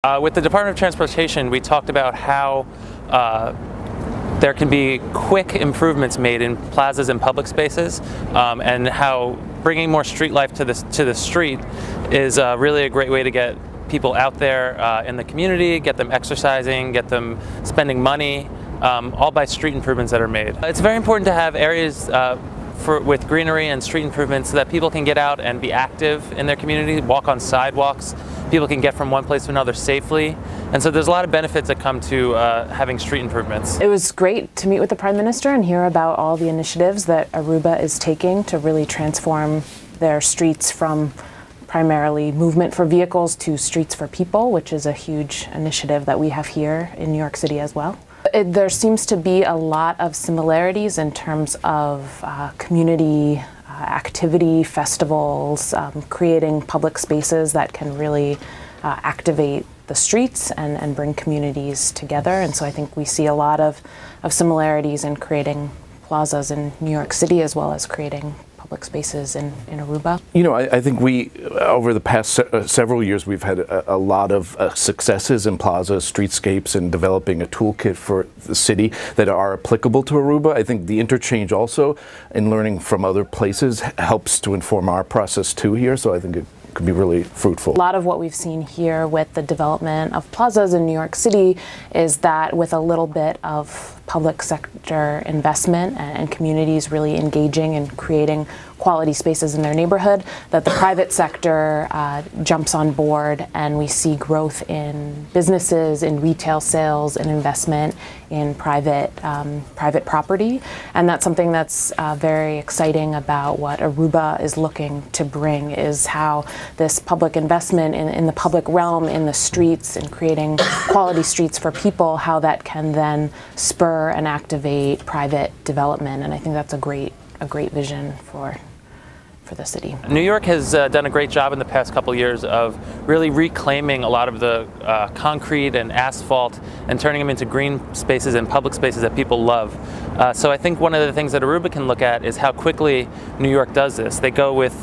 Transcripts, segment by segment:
With the Department of Transportation, we talked about how there can be quick improvements made in plazas and public spaces, and how bringing more street life to the street is really a great way to get people out there in the community, get them exercising, get them spending money, all by street improvements that are made. It's very important to have areas with greenery and street improvements so that people can get out and be active in their community, walk on sidewalks. People can get from one place to another safely. And so there's a lot of benefits that come to having street improvements. It was great to meet with the Prime Minister and hear about all the initiatives that Aruba is taking to really transform their streets from primarily movement for vehicles to streets for people, which is a huge initiative that we have here in New York City as well. There seems to be a lot of similarities in terms of community activity, festivals, creating public spaces that can really activate the streets and bring communities together. And so I think we see a lot of similarities in creating plazas in New York City as well as creating public spaces in Aruba. You know, I think we, over the past several years, we've had a lot of successes in plazas, streetscapes, and developing a toolkit for the city that are applicable to Aruba. I think the interchange also in learning from other places helps to inform our process too here, so I think it could be really fruitful. A lot of what we've seen here with the development of plazas in New York City is that with a little bit of public sector investment and communities really engaging and creating quality spaces in their neighborhood, that the private sector jumps on board and we see growth in businesses, in retail sales, and investment in private property. And that's something that's very exciting about what Aruba is looking to bring, is how this public investment in the public realm, in the streets, and creating quality streets for people, how that can then spur and activate private development. And I think that's a great vision for the city. New York has done a great job in the past couple years of really reclaiming a lot of the concrete and asphalt and turning them into green spaces and public spaces that people love. So I think one of the things that Aruba can look at is how quickly New York does this. They go with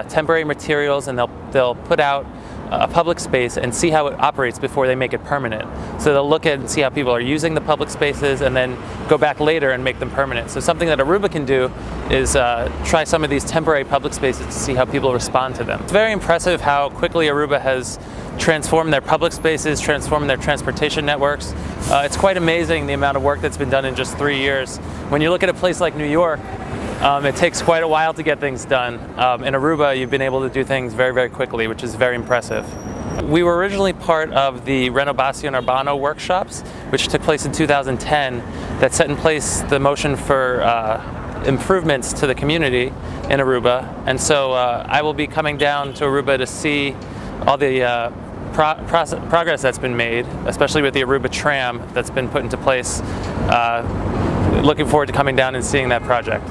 temporary materials and they'll put out a public space and see how it operates before they make it permanent. So they'll look at and see how people are using the public spaces and then go back later and make them permanent. So something that Aruba can do is try some of these temporary public spaces to see how people respond to them. It's very impressive how quickly Aruba has transformed their public spaces, transformed their transportation networks. It's quite amazing the amount of work that's been done in just 3 years. When you look at a place like New York, it takes quite a while to get things done. In Aruba, you've been able to do things very, very quickly, which is very impressive. We were originally part of the renobacion urbano workshops, which took place in 2010, that set in place the motion for improvements to the community in Aruba. And so I will be coming down to Aruba to see all the progress that's been made, especially with the Aruba tram that's been put into place. Looking forward to coming down and seeing that project.